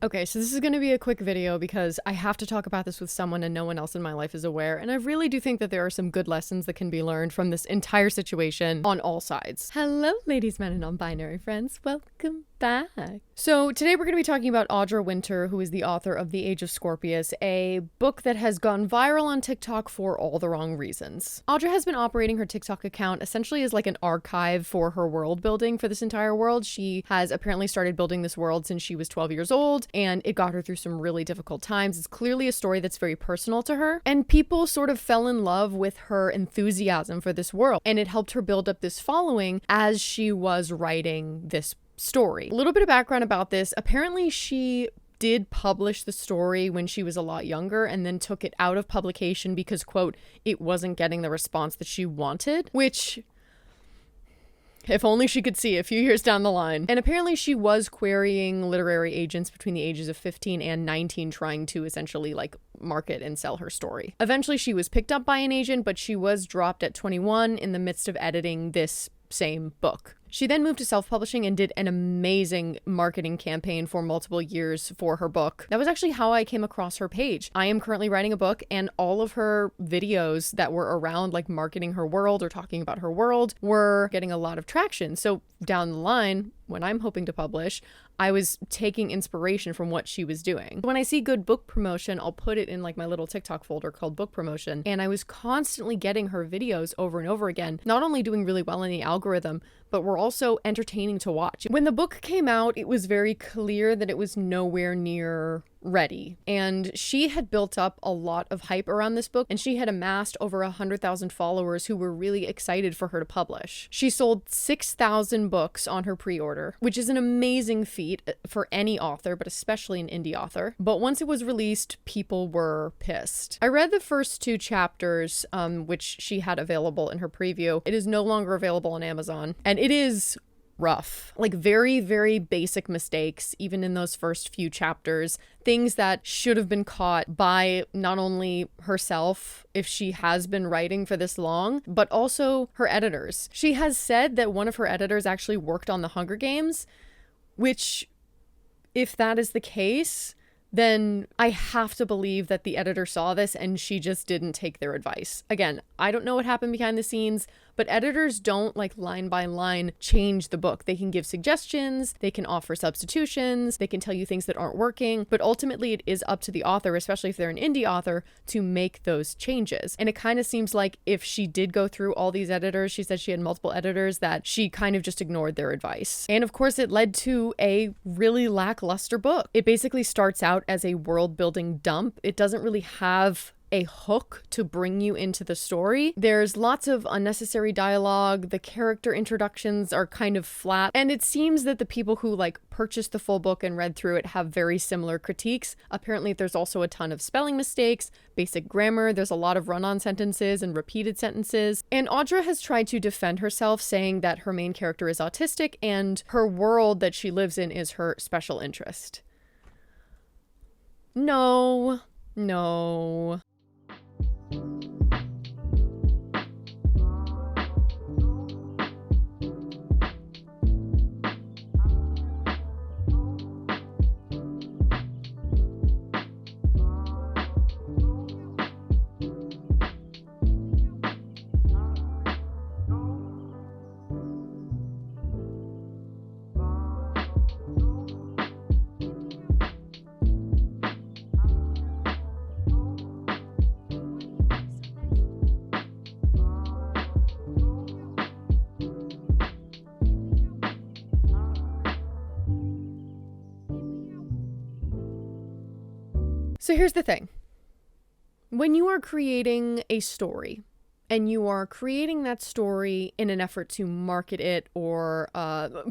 Okay, so this is going to be a quick video because I have to talk about this with someone and no one else in my life is aware, and I really do think that there are some good lessons that can be learned from this entire situation on all sides. Hello, ladies, men, and non-binary friends. Welcome back. So today we're going to be talking about Audra Winter, who is the author of The Age of Scorpius, a book that has gone viral on TikTok for all the wrong reasons. Audra has been operating her TikTok account essentially as like an archive for her world building for this entire world. She has apparently started building this world since she was 12 years old, and it got her through some really difficult times. It's clearly a story that's very personal to her, and people sort of fell in love with her enthusiasm for this world, and it helped her build up this following as she was writing this story. A little bit of background about this. Apparently she did publish the story when she was a lot younger and then took it out of publication because, quote, it wasn't getting the response that she wanted, which if only she could see a few years down the line. And apparently she was querying literary agents between the ages of 15 and 19 trying to essentially like market and sell her story. Eventually she was picked up by an agent, but she was dropped at 21 in the midst of editing this same book. She then moved to self-publishing and did an amazing marketing campaign for multiple years for her book. That was actually how I came across her page. I am currently writing a book, and all of her videos that were around like marketing her world or talking about her world were getting a lot of traction. So down the line, when I'm hoping to publish, I was taking inspiration from what she was doing. When I see good book promotion, I'll put it in like my little TikTok folder called book promotion. And I was constantly getting her videos over and over again, not only doing really well in the algorithm, but were also entertaining to watch. When the book came out, it was very clear that it was nowhere near ready. And she had built up a lot of hype around this book, and she had amassed over 100,000 followers who were really excited for her to publish. She sold 6,000 books on her pre-order, which is an amazing feat for any author, but especially an indie author. But once it was released, people were pissed. I read the first 2 chapters, which she had available in her preview. It is no longer available on Amazon, and it is rough. Like very, very basic mistakes, even in those first few chapters, things that should have been caught by not only herself, if she has been writing for this long, but also her editors. She has said that one of her editors actually worked on the Hunger Games, which, if that is the case, then I have to believe that the editor saw this and she just didn't take their advice. Again, I don't know what happened behind the scenes, but editors don't like line by line change the book. They can give suggestions, they can offer substitutions, they can tell you things that aren't working, but ultimately it is up to the author, especially if they're an indie author, to make those changes. And it kind of seems like if she did go through all these editors, she said she had multiple editors, that she kind of just ignored their advice. And of course it led to a really lackluster book. It basically starts out as a world building dump. It doesn't really have a hook to bring you into the story. There's lots of unnecessary dialogue. The character introductions are kind of flat. And it seems that the people who like purchased the full book and read through it have very similar critiques. Apparently there's also a ton of spelling mistakes, basic grammar. There's a lot of run-on sentences and repeated sentences. And Audra has tried to defend herself, saying that her main character is autistic and her world that she lives in is her special interest. No. So here's the thing. When you are creating a story, and you are creating that story in an effort to market it or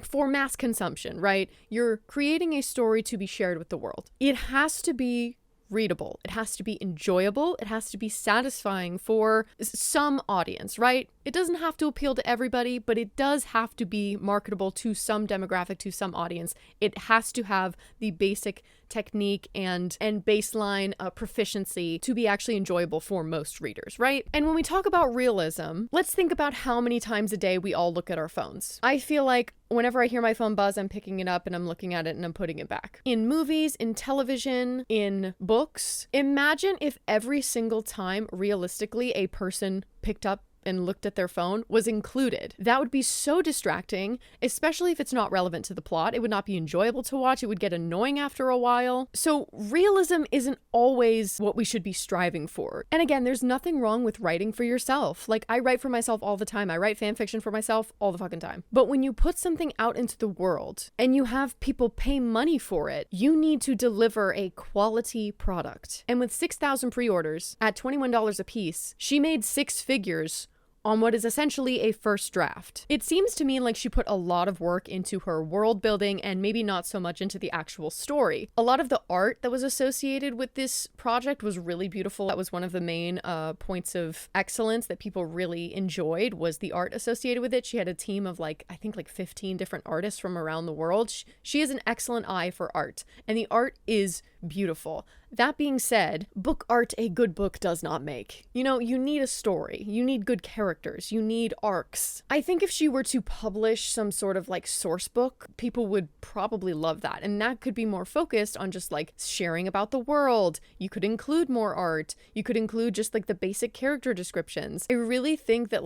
for mass consumption, right? You're creating a story to be shared with the world. It has to be readable. It has to be enjoyable. It has to be satisfying for some audience, right? It doesn't have to appeal to everybody, but it does have to be marketable to some demographic, to some audience. It has to have the basic technique and baseline proficiency to be actually enjoyable for most readers, right? And when we talk about realism, let's think about how many times a day we all look at our phones. I feel like whenever I hear my phone buzz, I'm picking it up and I'm looking at it and I'm putting it back. In movies, in television, in books, imagine if every single time realistically a person picked up and looked at their phone was included. That would be so distracting, especially if it's not relevant to the plot. It would not be enjoyable to watch. It would get annoying after a while. So realism isn't always what we should be striving for. And again, there's nothing wrong with writing for yourself. Like, I write for myself all the time. I write fan fiction for myself all the fucking time. But when you put something out into the world and you have people pay money for it, you need to deliver a quality product. And with 6,000 pre-orders at $21 a piece, she made six figures on what is essentially a first draft. It seems to me like she put a lot of work into her world building and maybe not so much into the actual story. A lot of the art that was associated with this project was really beautiful. That was one of the main points of excellence that people really enjoyed, was the art associated with it. She had a team of I think 15 different artists from around the world. She has an excellent eye for art, and the art is beautiful. That being said, book art a good book does not make. You know, you need a story. You need good characters. You need arcs. I think if she were to publish some sort of source book, people would probably love that. And that could be more focused on just sharing about the world. You could include more art. You could include just the basic character descriptions. I really think that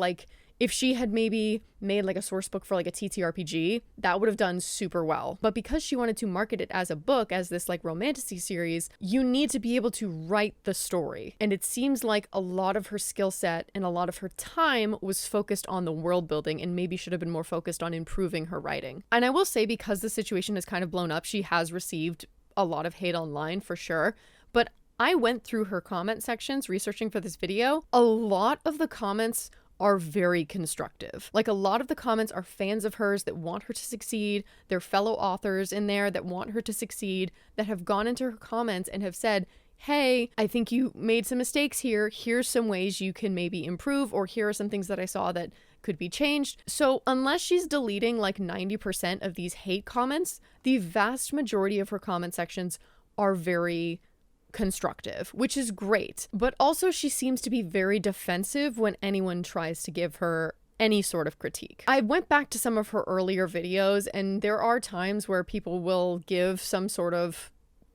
if she had maybe made a source book for a TTRPG, that would have done super well. But because she wanted to market it as a book, as this romantasy series, you need to be able to write the story. And it seems like a lot of her skill set and a lot of her time was focused on the world building, and maybe should have been more focused on improving her writing. And I will say, because the situation has kind of blown up, she has received a lot of hate online for sure. But I went through her comment sections researching for this video. A lot of the comments are very constructive. A lot of the comments are fans of hers that want her to succeed. They're fellow authors in there that want her to succeed, that have gone into her comments and have said, hey, I think you made some mistakes here. Here's some ways you can maybe improve, or here are some things that I saw that could be changed. So unless she's deleting 90% of these hate comments, the vast majority of her comment sections are very constructive, which is great. But also she seems to be very defensive when anyone tries to give her any sort of critique. I went back to some of her earlier videos, and there are times where people will give some sort of,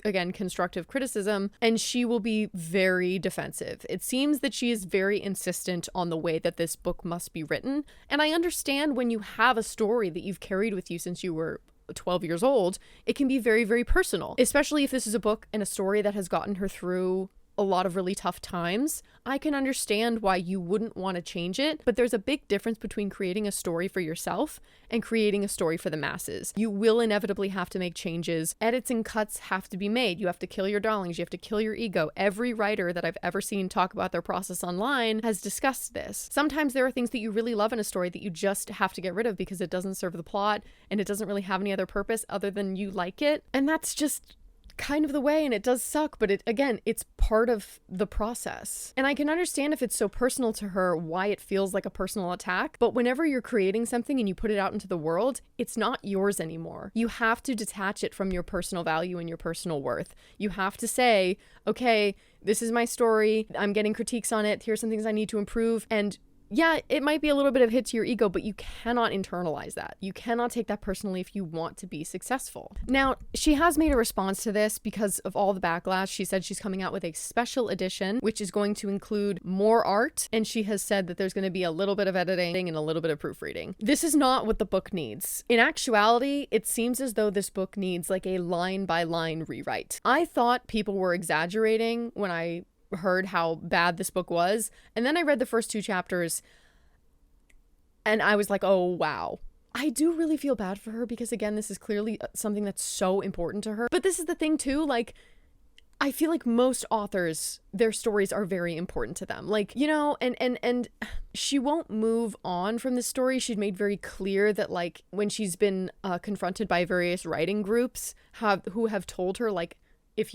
again, constructive criticism, and she will be very defensive. It seems that she is very insistent on the way that this book must be written. And I understand when you have a story that you've carried with you since you were 12 years old, it can be very, very personal, especially if this is a book and a story that has gotten her through a lot of really tough times. I can understand why you wouldn't want to change it, but there's a big difference between creating a story for yourself and creating a story for the masses. You will inevitably have to make changes. Edits and cuts have to be made. You have to kill your darlings. You have to kill your ego. Every writer that I've ever seen talk about their process online has discussed this. Sometimes there are things that you really love in a story that you just have to get rid of because it doesn't serve the plot and it doesn't really have any other purpose other than you like it. And that's just kind of the way, and it does suck, but it's part of the process. And I can understand if it's so personal to her why it feels like a personal attack, but whenever you're creating something and you put it out into the world, it's not yours anymore. You have to detach it from your personal value and your personal worth. You have to say, okay, this is my story, I'm getting critiques on it, here's some things I need to improve, and yeah, it might be a little bit of hit to your ego, but you cannot internalize that. You cannot take that personally if you want to be successful. Now, she has made a response to this because of all the backlash. She said she's coming out with a special edition, which is going to include more art. And she has said that there's going to be a little bit of editing and a little bit of proofreading. This is not what the book needs. In actuality, it seems as though this book needs a line-by-line rewrite. I thought people were exaggerating when I heard how bad this book was, and then I read the first 2 chapters and I was like, oh wow. I do really feel bad for her because, again, this is clearly something that's so important to her. But this is the thing too, I feel like most authors, their stories are very important to them. And she won't move on from this story. She'd made very clear that when she's been confronted by various writing groups who have told her if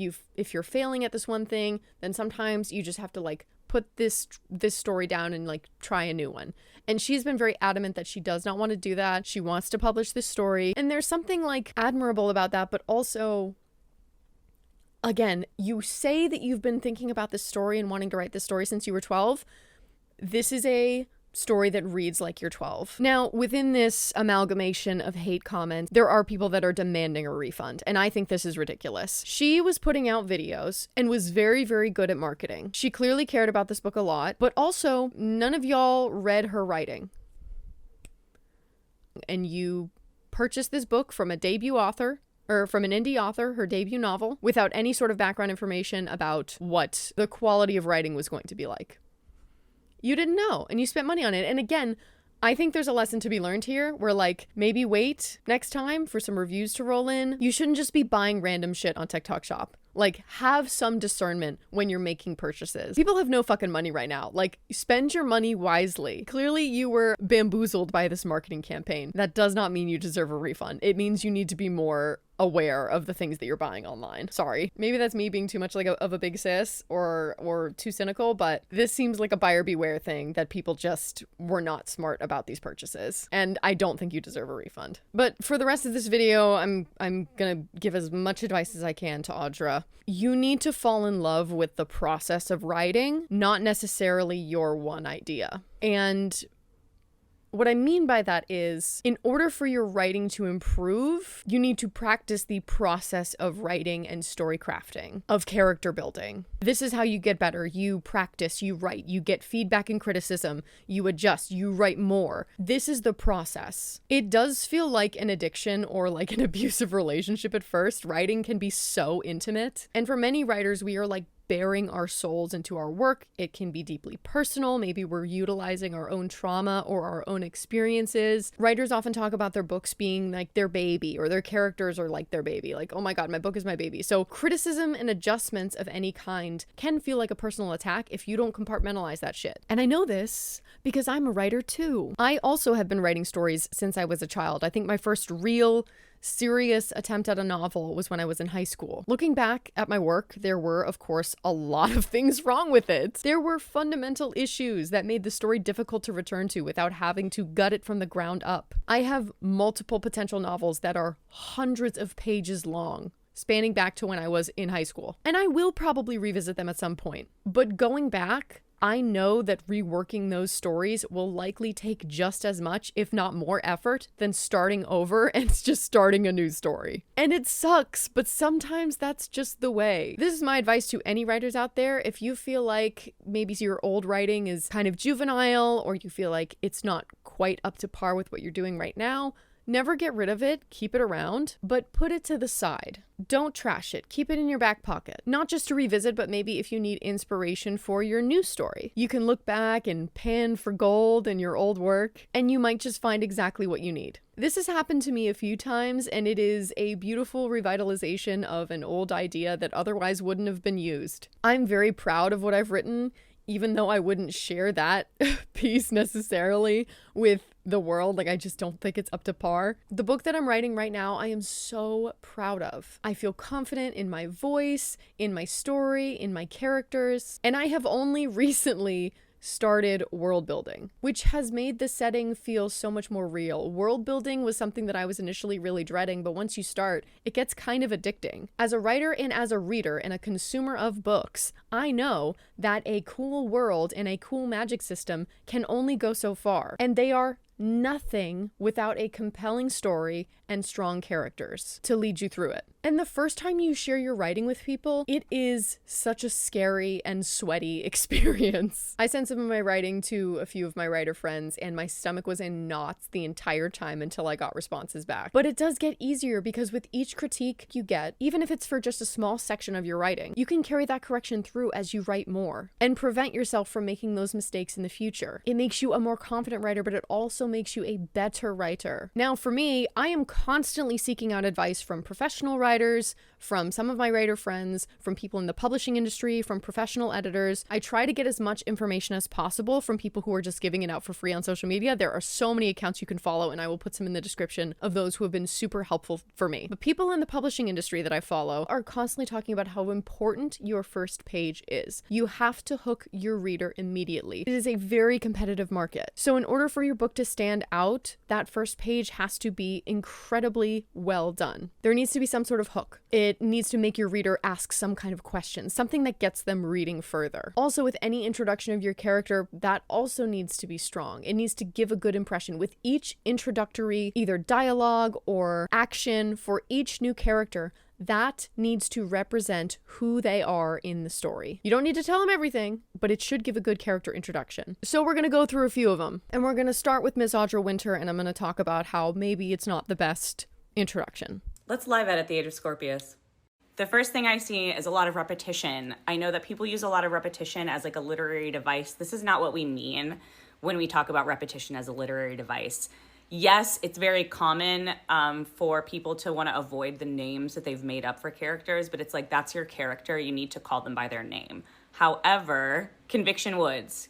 you're failing at this one thing, then sometimes you just have to put this story down and like try a new one. And she's been very adamant that she does not want to do that. She wants to publish this story. And there's something like admirable about that, but also, again, you say that you've been thinking about this story and wanting to write this story since you were 12. This is a story that reads like you're 12. Now, within this amalgamation of hate comments, there are people that are demanding a refund, and I think this is ridiculous. She was putting out videos and was very, very good at marketing. She clearly cared about this book a lot, but also none of y'all read her writing. And you purchased this book from a debut author, or from an indie author, her debut novel, without any sort of background information about what the quality of writing was going to be like. You didn't know, and you spent money on it. And again, I think there's a lesson to be learned here where, like, maybe wait next time for some reviews to roll in. You shouldn't just be buying random shit on TikTok Shop. Like, have some discernment when you're making purchases. People have no fucking money right now. Like, spend your money wisely. Clearly, you were bamboozled by this marketing campaign. That does not mean you deserve a refund. It means you need to be more aware of the things that you're buying online. Sorry. Maybe that's me being too much like of a big sis or too cynical, but this seems like a buyer beware thing that people just were not smart about these purchases. And I don't think you deserve a refund. But for the rest of this video, I'm gonna give as much advice as I can to Audra. You need to fall in love with the process of writing, not necessarily your one idea. And what I mean by that is, in order for your writing to improve, you need to practice the process of writing and story crafting, of character building. This is how you get better. You practice, you write, you get feedback and criticism, you adjust, you write more. This is the process. It does feel like an addiction or like an abusive relationship at first. Writing can be so intimate. And for many writers, we are like bearing our souls into our work. It can be deeply personal. Maybe we're utilizing our own trauma or our own experiences. Writers often talk about their books being like their baby, or their characters are like their baby. Like, oh my God, my book is my baby. So criticism and adjustments of any kind can feel like a personal attack if you don't compartmentalize that shit. And I know this because I'm a writer too. I also have been writing stories since I was a child. I think my first real serious attempt at a novel was when I was in high school. Looking back at my work, there were, of course, a lot of things wrong with it. There were fundamental issues that made the story difficult to return to without having to gut it from the ground up. I have multiple potential novels that are hundreds of pages long, spanning back to when I was in high school. And I will probably revisit them at some point. But going back, I know that reworking those stories will likely take just as much, if not more effort than starting over and just starting a new story. And it sucks, but sometimes that's just the way. This is my advice to any writers out there. If you feel like maybe your old writing is kind of juvenile, or you feel like it's not quite up to par with what you're doing right now, never get rid of it, keep it around, but put it to the side. Don't trash it. Keep it in your back pocket. Not just to revisit, but maybe if you need inspiration for your new story. You can look back and pan for gold in your old work, and you might just find exactly what you need. This has happened to me a few times, and it is a beautiful revitalization of an old idea that otherwise wouldn't have been used. I'm very proud of what I've written, even though I wouldn't share that piece necessarily with the world. Like, I just don't think it's up to par. The book that I'm writing right now, I am so proud of. I feel confident in my voice, in my story, in my characters, and I have only recently started world building, which has made the setting feel so much more real. World building was something that I was initially really dreading, but once you start, it gets kind of addicting. As a writer and as a reader and a consumer of books, I know that a cool world and a cool magic system can only go so far, and they are nothing without a compelling story and strong characters to lead you through it. And the first time you share your writing with people, it is such a scary and sweaty experience. I sent some of my writing to a few of my writer friends, and my stomach was in knots the entire time until I got responses back. But it does get easier because with each critique you get, even if it's for just a small section of your writing, you can carry that correction through as you write more and prevent yourself from making those mistakes in the future. It makes you a more confident writer, but it also makes you a better writer. Now, for me, I am constantly seeking out advice from professional writers, from some of my writer friends, from people in the publishing industry, from professional editors. I try to get as much information as possible from people who are just giving it out for free on social media. There are so many accounts you can follow, and I will put some in the description of those who have been super helpful for me. But people in the publishing industry that I follow are constantly talking about how important your first page is. You have to hook your reader immediately. It is a very competitive market. So in order for your book to stand out, that first page has to be incredibly well done. There needs to be some sort of hook. It needs to make your reader ask some kind of question, something that gets them reading further. Also, with any introduction of your character, that also needs to be strong. It needs to give a good impression. With each introductory, either dialogue or action for each new character, that needs to represent who they are in the story. You don't need to tell them everything, but it should give a good character introduction. So we're going to go through a few of them. And we're going to start with Miss Audra Winter, and I'm going to talk about how maybe it's not the best introduction. Let's live edit the Age of Scorpius. The first thing I see is a lot of repetition. I know that people use a lot of repetition as like a literary device. This is not what we mean when we talk about repetition as a literary device. Yes, it's very common for people to want to avoid the names that they've made up for characters, but it's like, that's your character. You need to call them by their name. However, Conviction Woods,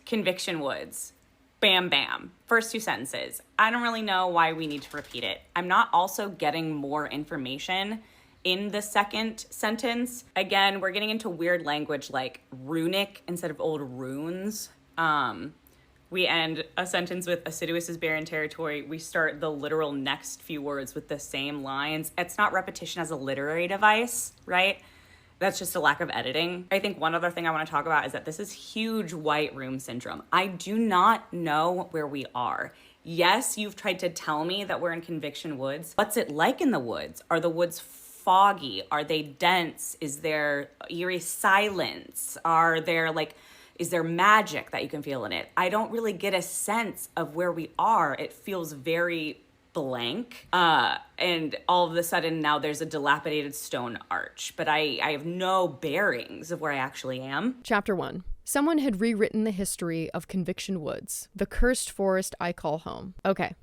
bam, bam. First two sentences. I don't really know why we need to repeat it. I'm not also getting more information in the second sentence. Again, we're getting into weird language like runic instead of old runes. We end a sentence with assiduous is barren territory. We start the literal next few words with the same lines. It's not repetition as a literary device, right? That's just a lack of editing. I think one other thing I want to talk about is that this is huge white room syndrome. I do not know where we are. Yes, you've tried to tell me that we're in Conviction Woods. What's it like in the woods? Are the woods foggy? Are they dense? Is there eerie silence? Is there magic that you can feel in it? I don't really get a sense of where we are. It feels very blank. And all of a sudden now there's a dilapidated stone arch, but I have no bearings of where I actually am. Chapter 1. Someone had rewritten the history of Conviction Woods, the cursed forest I call home. Okay.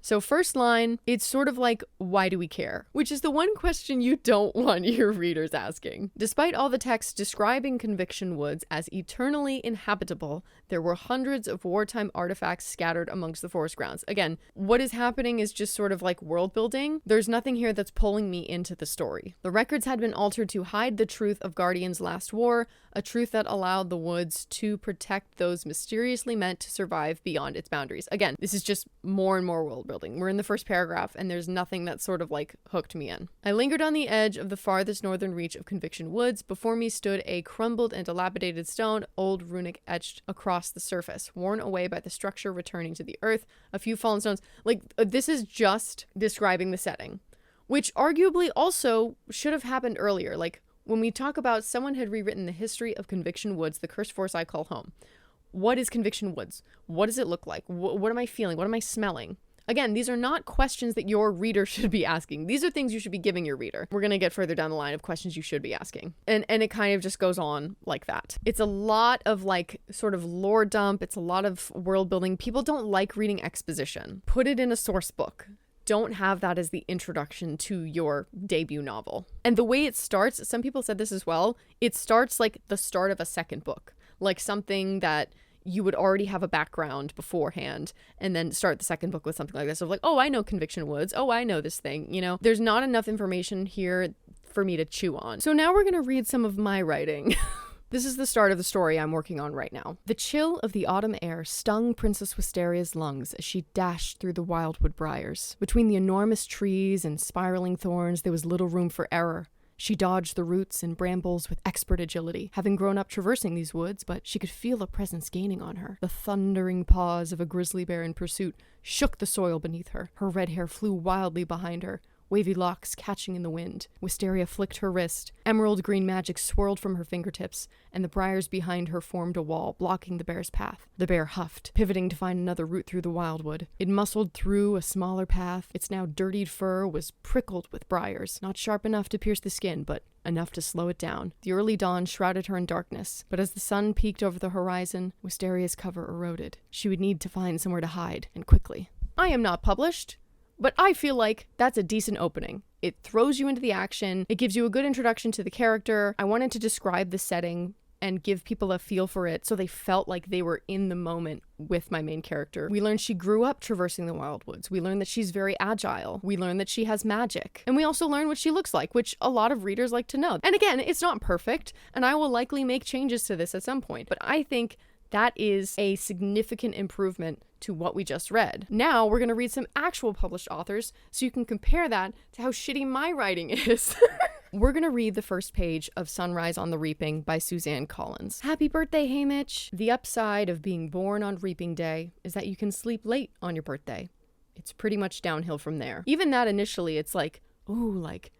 So first line, it's sort of like, why do we care? Which is the one question you don't want your readers asking. Despite all the text describing Conviction Woods as eternally inhabitable, there were hundreds of wartime artifacts scattered amongst the forest grounds. Again, what is happening is just sort of like world building. There's nothing here that's pulling me into the story. The records had been altered to hide the truth of Guardian's last war, a truth that allowed the woods to protect those mysteriously meant to survive beyond its boundaries. Again, this is just more and more world building. We're in the first paragraph and there's nothing that sort of like hooked me in. I lingered on the edge of the farthest northern reach of Conviction Woods. Before me stood a crumbled and dilapidated stone, old runic etched across the surface, worn away by the structure returning to the earth, a few fallen stones. This is just describing the setting, which arguably also should have happened earlier. Like, when we talk about someone had rewritten the history of Conviction Woods, the cursed forest I call home. What is Conviction Woods? What does it look like? What am I feeling? What am I smelling? Again, these are not questions that your reader should be asking. These are things you should be giving your reader. We're going to get further down the line of questions you should be asking. And it kind of just goes on like that. It's a lot of like sort of lore dump. It's a lot of world building. People don't like reading exposition. Put it in a source book. Don't have that as the introduction to your debut novel. And the way it starts, some people said this as well, it starts like the start of a second book, like something that you would already have a background beforehand and then start the second book with something like this. So like, oh, I know Conviction Woods. Oh, I know this thing. You know, there's not enough information here for me to chew on. So now we're going to read some of my writing. This is the start of the story I'm working on right now. The chill of the autumn air stung Princess Wisteria's lungs as she dashed through the wildwood briars. Between the enormous trees and spiraling thorns, there was little room for error. She dodged the roots and brambles with expert agility, having grown up traversing these woods, but she could feel a presence gaining on her. The thundering paws of a grizzly bear in pursuit shook the soil beneath her. Her red hair flew wildly behind her, wavy locks catching in the wind. Wisteria flicked her wrist. Emerald green magic swirled from her fingertips, and the briars behind her formed a wall, blocking the bear's path. The bear huffed, pivoting to find another route through the wildwood. It muscled through a smaller path. Its now dirtied fur was prickled with briars, not sharp enough to pierce the skin, but enough to slow it down. The early dawn shrouded her in darkness, but as the sun peeked over the horizon, Wisteria's cover eroded. She would need to find somewhere to hide, and quickly. I am not published, but I feel like that's a decent opening. It throws you into the action. It gives you a good introduction to the character. I wanted to describe the setting and give people a feel for it so they felt like they were in the moment with my main character. We learned she grew up traversing the wildwoods. We learned that she's very agile. We learned that she has magic. And we also learn what she looks like, which a lot of readers like to know. And again, it's not perfect, and I will likely make changes to this at some point, but I think that is a significant improvement to what we just read. Now we're going to read some actual published authors so you can compare that to how shitty my writing is. We're going to read the first page of Sunrise on the Reaping by Suzanne Collins. Happy birthday, Hamish! The upside of being born on Reaping Day is that you can sleep late on your birthday. It's pretty much downhill from there. Even that initially, it's like, ooh, like,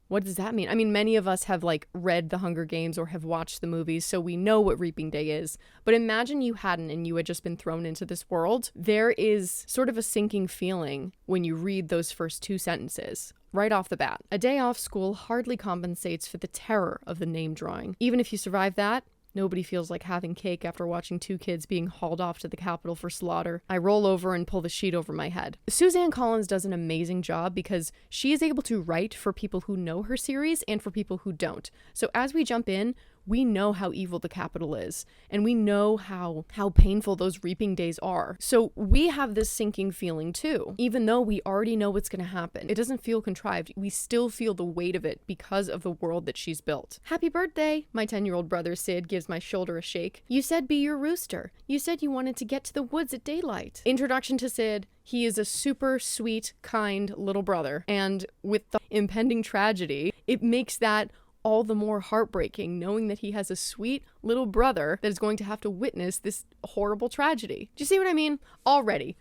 what does that mean? I mean, many of us have like read The Hunger Games or have watched the movies, so we know what Reaping Day is. But imagine you hadn't and you had just been thrown into this world. There is sort of a sinking feeling when you read those first two sentences. Right off the bat. A day off school hardly compensates for the terror of the name drawing. Even if you survive that, nobody feels like having cake after watching two kids being hauled off to the Capitol for slaughter. I roll over and pull the sheet over my head. Suzanne Collins does an amazing job because she is able to write for people who know her series and for people who don't. So as we jump in, we know how evil the Capitol is, and we know how painful those reaping days are. So we have this sinking feeling too, even though we already know what's going to happen. It doesn't feel contrived. We still feel the weight of it because of the world that she's built. Happy birthday! My 10-year-old brother Sid gives my shoulder a shake. You said be your rooster. You said you wanted to get to the woods at daylight. Introduction to Sid. He is a super sweet, kind little brother, and with the impending tragedy, it makes that all the more heartbreaking knowing that he has a sweet little brother that is going to have to witness this horrible tragedy. Do you see what I mean? Already.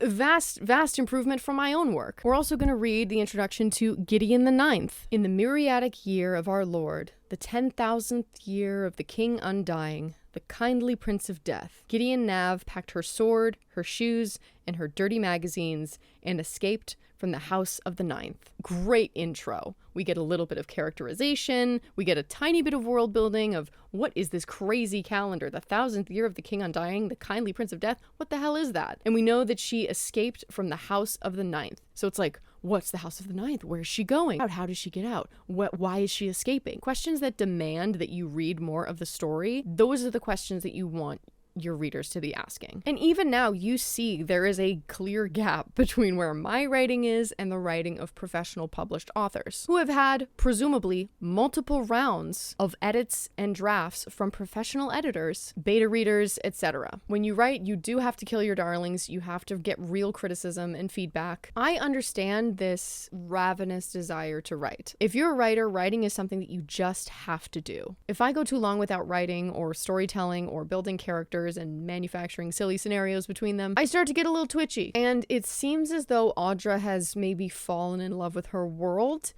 Vast improvement from my own work. We're also going to read the introduction to Gideon the Ninth. In the myriadic year of our Lord, the 10,000th year of the King Undying, the kindly Prince of Death, Gideon Nav packed her sword, her shoes, and her dirty magazines and escaped from the House of the Ninth. Great intro. We get a little bit of characterization. We get a tiny bit of world building of what is this crazy calendar? The 1000th year of the King Undying, the kindly Prince of Death. What the hell is that? And we know that she escaped from the House of the Ninth. So it's like, what's the House of the Ninth? Where's she going? How does she get out? Why is she escaping? Questions that demand that you read more of the story. Those are the questions that you want your readers to be asking. And even now you see there is a clear gap between where my writing is and the writing of professional published authors who have had presumably multiple rounds of edits and drafts from professional editors, beta readers, etc. When you write, you do have to kill your darlings. You have to get real criticism and feedback. I understand this ravenous desire to write. If you're a writer, writing is something that you just have to do. If I go too long without writing or storytelling or building characters and manufacturing silly scenarios between them, I start to get a little twitchy. And it seems as though Audra has maybe fallen in love with her world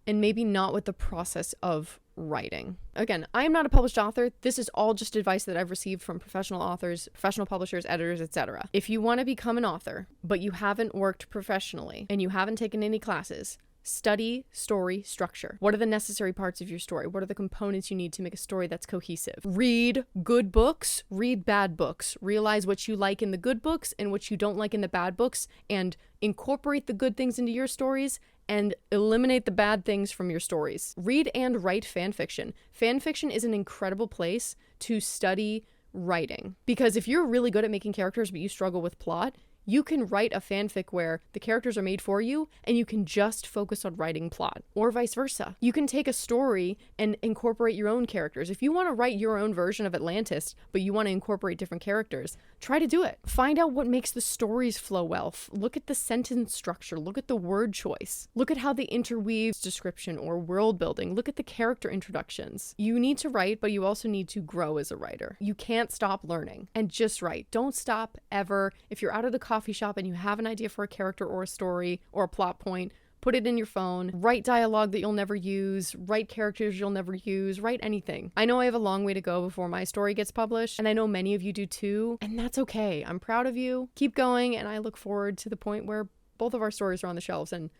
and maybe not with the process of writing. Again, I am not a published author. This is all just advice that I've received from professional authors, professional publishers, editors, etc. If you want to become an author, but you haven't worked professionally and you haven't taken any classes, study story structure. What are the necessary parts of your story? What are the components you need to make a story that's cohesive? Read good books, read bad books. Realize what you like in the good books and what you don't like in the bad books, and incorporate the good things into your stories and eliminate the bad things from your stories. Read and write fan fiction. Fan fiction is an incredible place to study writing, because if you're really good at making characters but you struggle with plot, you can write a fanfic where the characters are made for you and you can just focus on writing plot, or vice versa. You can take a story and incorporate your own characters. If you want to write your own version of Atlantis, but you want to incorporate different characters, try to do it. Find out what makes the stories flow well. Look at the sentence structure. Look at the word choice. Look at how they interweave description or world building. Look at the character introductions. You need to write, but you also need to grow as a writer. You can't stop learning, and just write. Don't stop ever. If you're out of the coffee shop and you have an idea for a character or a story or a plot point, put it in your phone. Write dialogue that you'll never use. Write characters you'll never use. Write anything. I know I have a long way to go before my story gets published, and I know many of you do too, and that's okay. I'm proud of you. Keep going, and I look forward to the point where both of our stories are on the shelves, and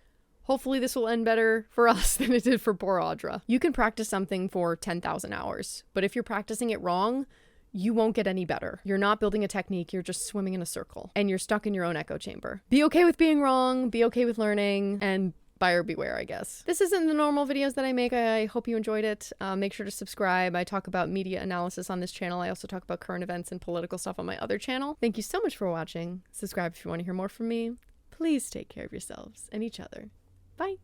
hopefully this will end better for us than it did for poor Audra. You can practice something for 10,000 hours, but if you're practicing it wrong, you won't get any better. You're not building a technique, you're just swimming in a circle, and you're stuck in your own echo chamber. Be okay with being wrong, be okay with learning, and buyer beware, I guess. This isn't the normal videos that I make. I hope you enjoyed it. Make sure to subscribe. I talk about media analysis on this channel. I also talk about current events and political stuff on my other channel. Thank you so much for watching. Subscribe if you want to hear more from me. Please take care of yourselves and each other. Bye.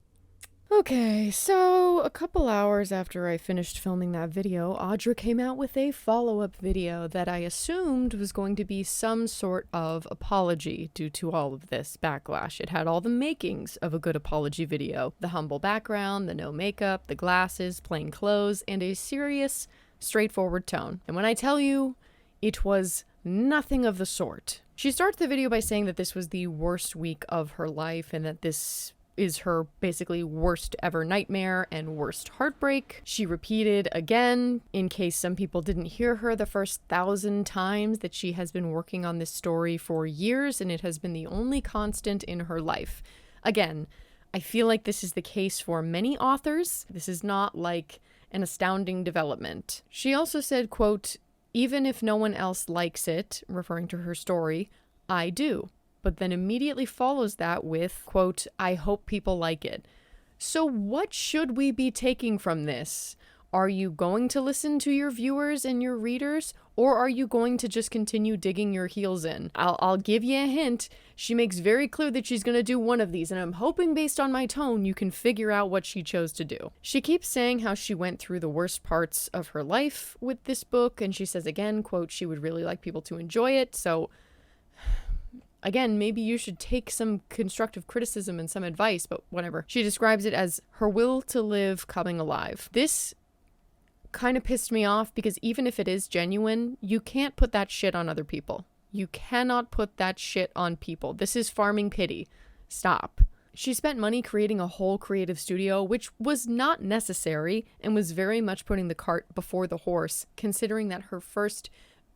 Okay, so a couple hours after I finished filming that video, Audra came out with a follow-up video that I assumed was going to be some sort of apology due to all of this backlash. It had all the makings of a good apology video. The humble background, the no makeup, the glasses, plain clothes, and a serious, straightforward tone. And when I tell you, it was nothing of the sort. She starts the video by saying that this was the worst week of her life and that this is her basically worst ever nightmare and worst heartbreak. She repeated again, in case some people didn't hear her the first 1,000 times, that she has been working on this story for years and it has been the only constant in her life. Again, I feel like this is the case for many authors. This is not like an astounding development. She also said, quote, "Even if no one else likes it," referring to her story, "I do." But then immediately follows that with, quote, "I hope people like it." So what should we be taking from this? Are you going to listen to your viewers and your readers, or are you going to just continue digging your heels in? I'll give you a hint. She makes very clear that she's going to do one of these, and I'm hoping based on my tone you can figure out what she chose to do. She keeps saying how she went through the worst parts of her life with this book, and she says again, quote, she would really like people to enjoy it, so again, maybe you should take some constructive criticism and some advice, but whatever. She describes it as her will to live coming alive. This kind of pissed me off because even if it is genuine, you can't put that shit on other people. You cannot put that shit on people. This is farming pity. Stop. She spent money creating a whole creative studio, which was not necessary and was very much putting the cart before the horse, considering that her first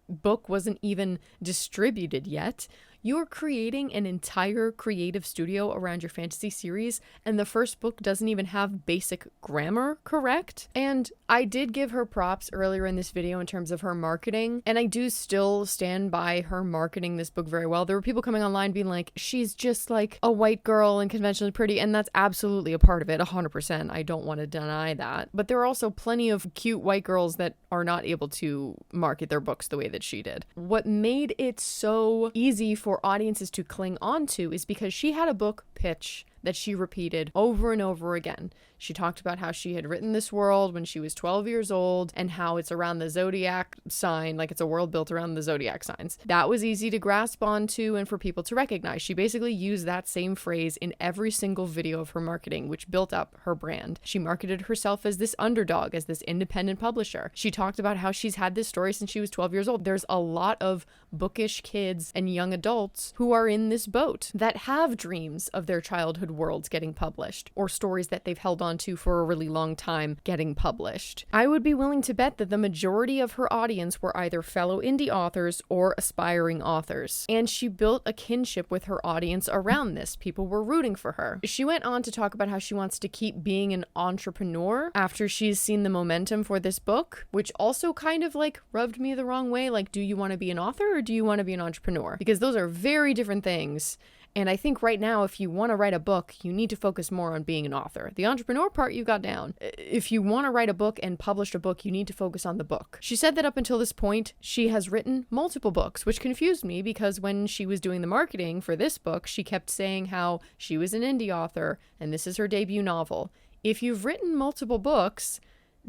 book wasn't even distributed yet. You're creating an entire creative studio around your fantasy series, and the first book doesn't even have basic grammar correct. And I did give her props earlier in this video in terms of her marketing, and I do still stand by her marketing this book very well. There were people coming online being like, she's just like a white girl and conventionally pretty, and that's absolutely a part of it, 100%. I don't want to deny that. But there are also plenty of cute white girls that are not able to market their books the way that she did. What made it so easy for audiences to cling on to is because she had a book pitch that she repeated over and over again. She talked about how she had written this world when she was 12 years old and how it's around the zodiac sign, like it's a world built around the zodiac signs. That was easy to grasp onto and for people to recognize. She basically used that same phrase in every single video of her marketing, which built up her brand. She marketed herself as this underdog, as this independent publisher. She talked about how she's had this story since she was 12 years old. There's a lot of bookish kids and young adults who are in this boat that have dreams of their childhood worlds getting published, or stories that they've held on to for a really long time getting published. I would be willing to bet that the majority of her audience were either fellow indie authors or aspiring authors, and she built a kinship with her audience around this. People were rooting for her. She went on to talk about how she wants to keep being an entrepreneur after she's seen the momentum for this book, which also kind of like rubbed me the wrong way. Like, do you want to be an author or do you want to be an entrepreneur? Because those are very different things. And I think right now, if you want to write a book, you need to focus more on being an author. The entrepreneur part you got down. If you want to write a book and publish a book, you need to focus on the book. She said that up until this point, she has written multiple books, which confused me because when she was doing the marketing for this book, she kept saying how she was an indie author and this is her debut novel. If you've written multiple books,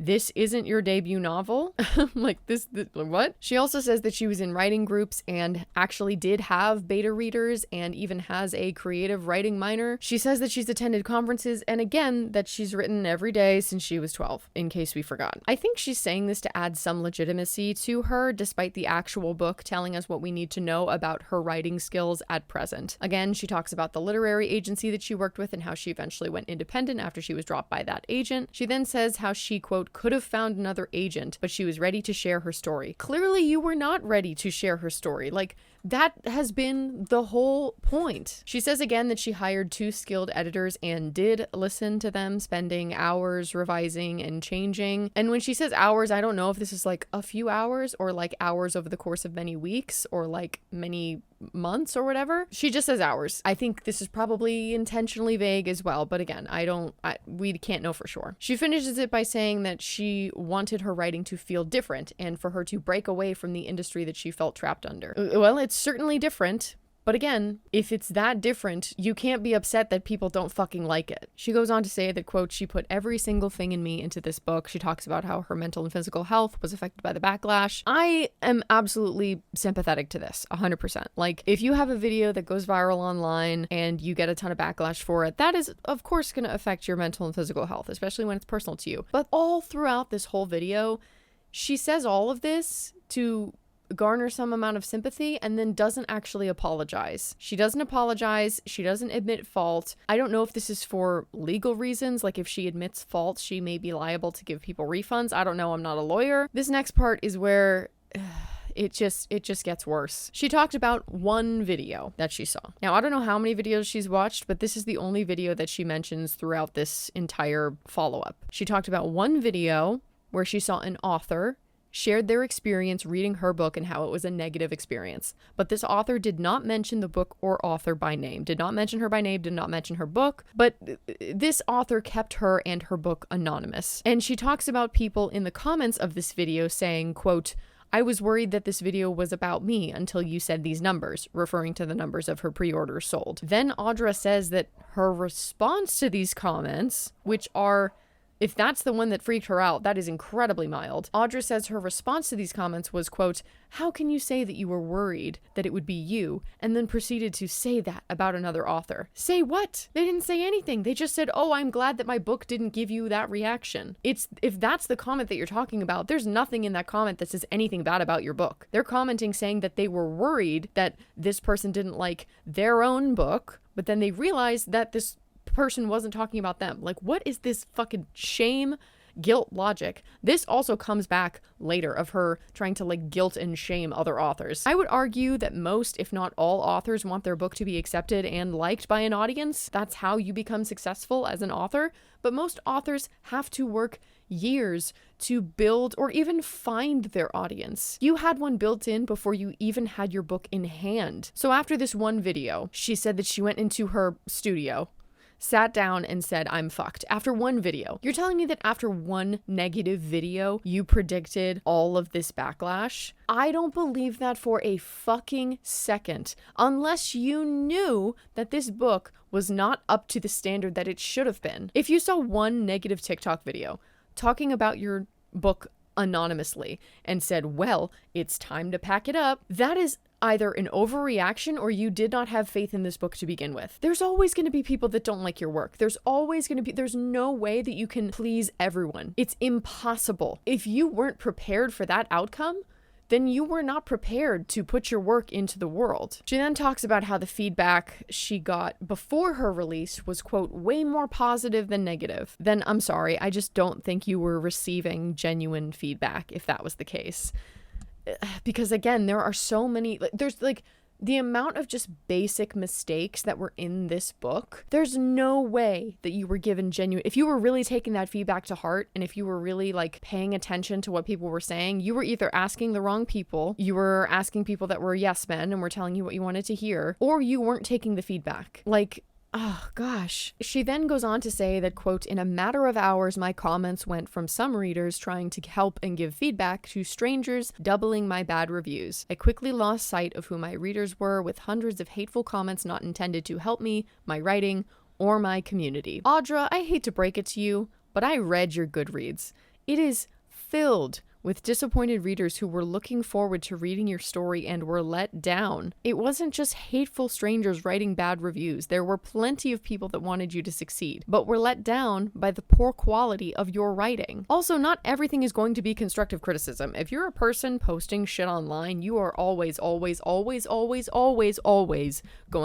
this isn't your debut novel? Like what? She also says that she was in writing groups and actually did have beta readers and even has a creative writing minor. She says that she's attended conferences and again, that she's written every day since she was 12, in case we forgot. I think she's saying this to add some legitimacy to her, despite the actual book telling us what we need to know about her writing skills at present. Again, she talks about the literary agency that she worked with and how she eventually went independent after she was dropped by that agent. She then says how she, quote, could have found another agent, but she was ready to share her story. Clearly, you were not ready to share her story. Like, that has been the whole point. She says again that she hired 2 skilled editors and did listen to them, spending hours revising and changing. And when she says hours, I don't know if this is like a few hours or like hours over the course of many weeks or like many months or whatever. She just says hours. I think this is probably intentionally vague as well, but again, we can't know for sure. She finishes it by saying that she wanted her writing to feel different and for her to break away from the industry that she felt trapped under. Well, it's certainly different. But again, if it's that different, you can't be upset that people don't fucking like it. She goes on to say that, quote, she put every single thing in me into this book. She talks about how her mental and physical health was affected by the backlash. I am absolutely sympathetic to this, 100%. Like, if you have a video that goes viral online and you get a ton of backlash for it, that is, of course, going to affect your mental and physical health, especially when it's personal to you. But all throughout this whole video, she says all of this to garner some amount of sympathy and then doesn't actually apologize. She doesn't apologize. She doesn't admit fault. I don't know if this is for legal reasons. Like if she admits fault, she may be liable to give people refunds. I don't know. I'm not a lawyer. This next part is where it just gets worse. She talked about one video that she saw. Now, I don't know how many videos she's watched, but this is the only video that she mentions throughout this entire follow-up. She talked about one video where she saw an author shared their experience reading her book and how it was a negative experience. But this author did not mention the book or author by name, did not mention her by name, did not mention her book, but this author kept her and her book anonymous. And she talks about people in the comments of this video saying, quote, I was worried that this video was about me until you said these numbers, referring to the numbers of her pre-orders sold. Then Audra says that her response to these comments, which are, if that's the one that freaked her out, that is incredibly mild. Audra says her response to these comments was, quote, how can you say that you were worried that it would be you, and then proceeded to say that about another author? Say what? They didn't say anything. They just said, oh, I'm glad that my book didn't give you that reaction. If that's the comment that you're talking about, there's nothing in that comment that says anything bad about your book. They're commenting saying that they were worried that this person didn't like their own book, but then they realized that this person wasn't talking about them. Like, what is this fucking shame, guilt logic? This also comes back later of her trying to like guilt and shame other authors. I would argue that most, if not all, authors want their book to be accepted and liked by an audience. That's how you become successful as an author. But most authors have to work years to build or even find their audience. You had one built in before you even had your book in hand. So after this one video, she said that she went into her studio, sat down and said, I'm fucked. After one video. You're telling me that after one negative video, you predicted all of this backlash? I don't believe that for a fucking second. Unless you knew that this book was not up to the standard that it should have been. If you saw one negative TikTok video talking about your book anonymously and said, well, it's time to pack it up, that is either an overreaction or you did not have faith in this book to begin with. There's always going to be people that don't like your work. There's no way that you can please everyone. It's impossible. If you weren't prepared for that outcome, then you were not prepared to put your work into the world. She then talks about how the feedback she got before her release was, quote, way more positive than negative. Then I'm sorry, I just don't think you were receiving genuine feedback if that was the case. Because again, there are so many, there's like the amount of just basic mistakes that were in this book. There's no way that you were given genuine, if you were really taking that feedback to heart and if you were really like paying attention to what people were saying, you were either asking the wrong people, you were asking people that were yes men and were telling you what you wanted to hear, or you weren't taking the feedback. Like, oh gosh. She then goes on to say that, quote, in a matter of hours, my comments went from some readers trying to help and give feedback to strangers doubling my bad reviews. I quickly lost sight of who my readers were, with hundreds of hateful comments not intended to help me, my writing, or my community. Audra, I hate to break it to you, but I read your Goodreads. It is filled with disappointed readers who were looking forward to reading your story and were let down. It wasn't just hateful strangers writing bad reviews. There were plenty of people that wanted you to succeed, but were let down by the poor quality of your writing. Also, not everything is going to be constructive criticism. If you're a person posting shit online, you are always going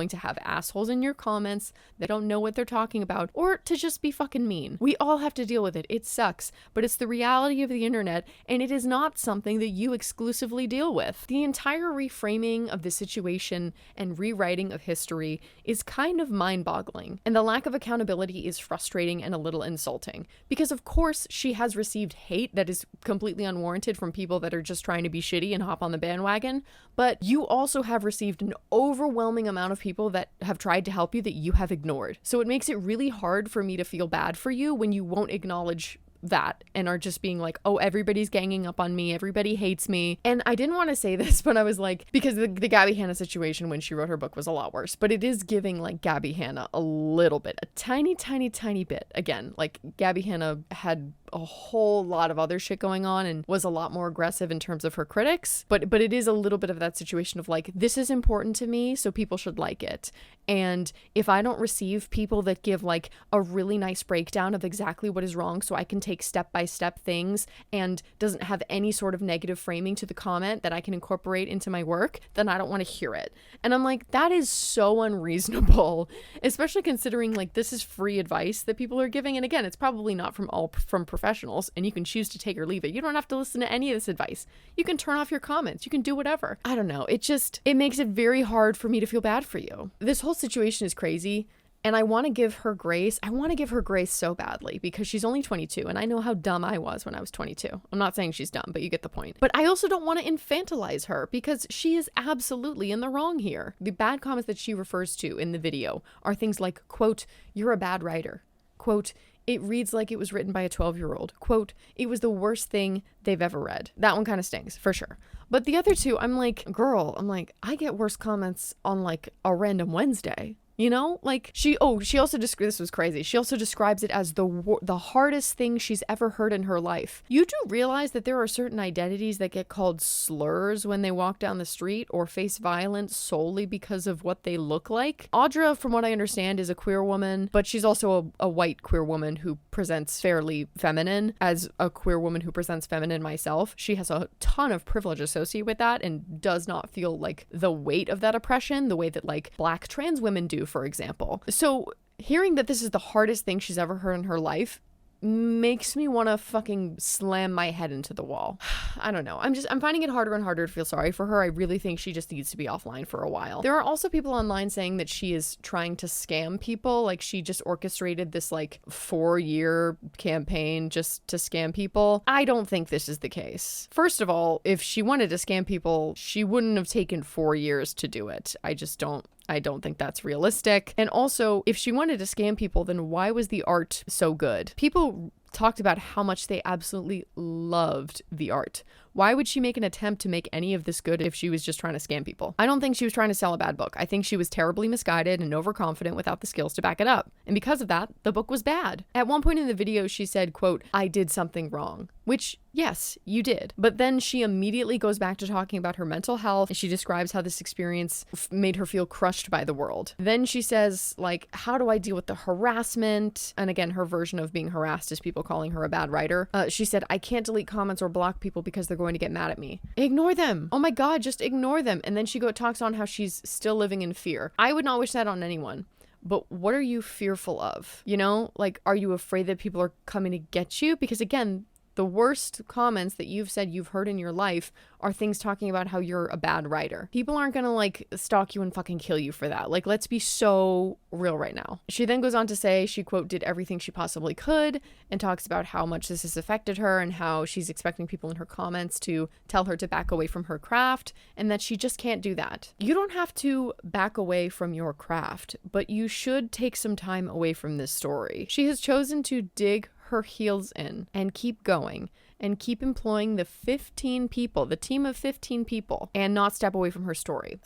to have assholes in your comments that don't know what they're talking about, or to just be fucking mean. We all have to deal with it. It sucks, but it's the reality of the internet, and it is not something that you exclusively deal with. The entire reframing of the situation and rewriting of history is kind of mind-boggling, and the lack of accountability is frustrating and a little insulting, because of course she has received hate that is completely unwarranted from people that are just trying to be shitty and hop on the bandwagon, but you also have received an overwhelming amount of people that have tried to help you that you have ignored. So it makes it really hard for me to feel bad for you when you won't acknowledge that and are just being like, oh, everybody's ganging up on me, everybody hates me. And I didn't want to say this, but I was like, because the Gabby Hanna situation when she wrote her book was a lot worse, but it is giving like Gabby Hanna a little bit, a tiny bit. Again, like Gabby Hanna had a whole lot of other shit going on and was a lot more aggressive in terms of her critics, but it is a little bit of that situation of like, this is important to me, so people should like it. And if I don't receive people that give like a really nice breakdown of exactly what is wrong so I can take step-by-step things and doesn't have any sort of negative framing to the comment that I can incorporate into my work, then I don't want to hear it. And I'm like, that is so unreasonable, especially considering like this is free advice that people are giving. And again, it's probably not from professionals, and you can choose to take or leave it. You don't have to listen to any of this advice. You can turn off your comments. You can do whatever. I don't know. It makes it very hard for me to feel bad for you. This whole situation is crazy. And I want to give her grace. I want to give her grace so badly because she's only 22 and I know how dumb I was when I was 22. I'm not saying she's dumb, but you get the point. But I also don't want to infantilize her because she is absolutely in the wrong here. The bad comments that she refers to in the video are things like, quote, "You're a bad writer." Quote, "It reads like it was written by a 12-year-old. Quote, "It was the worst thing they've ever read." That one kind of stings, for sure. But the other two, I'm like, girl, I get worse comments on like a random Wednesday. You know, like she also this was crazy. She also describes it as the hardest thing she's ever heard in her life. You do realize that there are certain identities that get called slurs when they walk down the street or face violence solely because of what they look like. Audra, from what I understand, is a queer woman, but she's also a white queer woman who presents fairly feminine. As a queer woman who presents feminine myself, she has a ton of privilege associated with that and does not feel like the weight of that oppression the way that like Black trans women do, for example. So hearing that this is the hardest thing she's ever heard in her life makes me want to fucking slam my head into the wall. I don't know. I'm finding it harder and harder to feel sorry for her. I really think she just needs to be offline for a while. There are also people online saying that she is trying to scam people. Like she just orchestrated this like 4-year campaign just to scam people. I don't think this is the case. First of all, if she wanted to scam people, she wouldn't have taken 4 years to do it. I don't think that's realistic. And also, if she wanted to scam people, then why was the art so good? People talked about how much they absolutely loved the art. Why would she make an attempt to make any of this good if she was just trying to scam people? I don't think she was trying to sell a bad book. I think she was terribly misguided and overconfident without the skills to back it up. And because of that, the book was bad. At one point in the video, she said, quote, "I did something wrong," which, yes, you did. But then she immediately goes back to talking about her mental health. And she describes how this experience made her feel crushed by the world. Then she says, like, how do I deal with the harassment? And again, her version of being harassed is people calling her a bad writer. She said, "I can't delete comments or block people because they're going to get mad at me." Ignore them. Oh my God, just ignore them. And then she talks on how she's still living in fear. I would not wish that on anyone. But what are you fearful of? You know, like, are you afraid that people are coming to get you? Because again, the worst comments that you've said you've heard in your life are things talking about how you're a bad writer. People aren't gonna like stalk you and fucking kill you for that. Like, let's be so real right now. She then goes on to say she, quote, "did everything she possibly could," and talks about how much this has affected her and how she's expecting people in her comments to tell her to back away from her craft and that she just can't do that. You don't have to back away from your craft, but you should take some time away from this story. She has chosen to dig her heels in and keep going and keep employing the 15 people, the team of 15 people, and not step away from her story.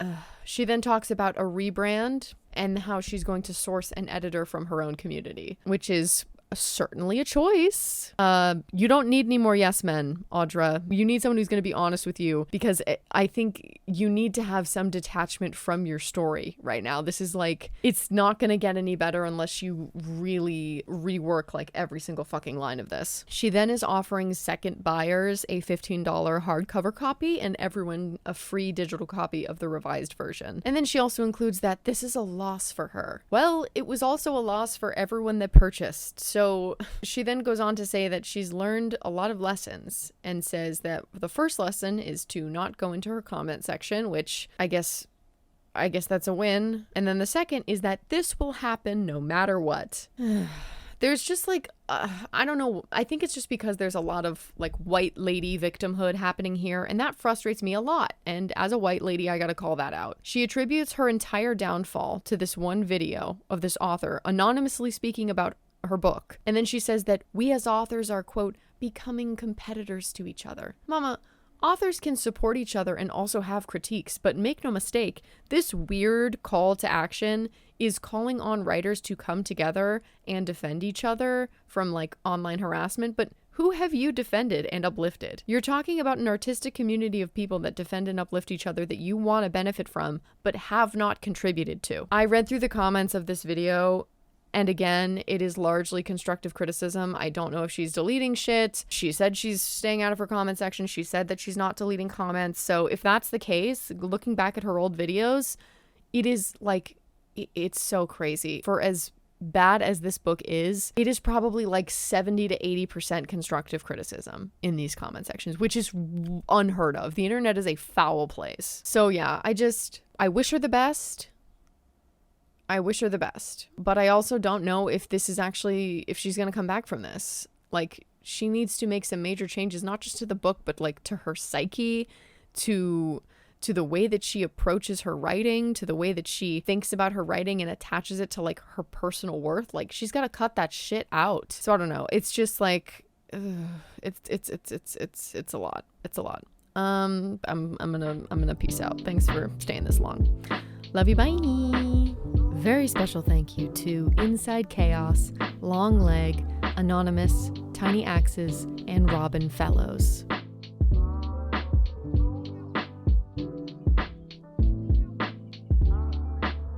She then talks about a rebrand and how she's going to source an editor from her own community, which is certainly a choice. You don't need any more yes men, Audra. You need someone who's going to be honest with you, because I think you need to have some detachment from your story right now. This is like, it's not going to get any better unless you really rework like every single fucking line of this. She then is offering second buyers a $15 hardcover copy and everyone a free digital copy of the revised version. And then she also includes that this is a loss for her. Well, it was also a loss for everyone that purchased. So she then goes on to say that she's learned a lot of lessons and says that the first lesson is to not go into her comment section, which I guess that's a win. And then the second is that this will happen no matter what. There's just like, I don't know. I think it's just because there's a lot of like white lady victimhood happening here. And that frustrates me a lot. And as a white lady, I got to call that out. She attributes her entire downfall to this one video of this author anonymously speaking about her book. And then she says that we as authors are, quote, becoming competitors to each other. Mama, authors can support each other and also have critiques, but make no mistake, this weird call to action is calling on writers to come together and defend each other from like online harassment. But who have you defended and uplifted? You're talking about an artistic community of people that defend and uplift each other that you want to benefit from, but have not contributed to. I read through the comments of this video, and again, it is largely constructive criticism. I don't know if she's deleting shit. She said she's staying out of her comment section. She said that she's not deleting comments. So if that's the case, looking back at her old videos, it is like, it's so crazy. For as bad as this book is, it is probably like 70 to 80% constructive criticism in these comment sections, which is unheard of. The internet is a foul place. So yeah, I wish her the best. But I also don't know if this is actually, if she's going to come back from this. Like, she needs to make some major changes, not just to the book, but like to her psyche, to the way that she approaches her writing, to the way that she thinks about her writing and attaches it to like her personal worth. Like, she's got to cut that shit out. So I don't know. It's just like, it's a lot. It's a lot. I'm gonna peace out. Thanks for staying this long. Love you. Bye. Very special thank you to Inside Chaos, Long Leg, Anonymous, Tiny Axes, and Robin Fellows.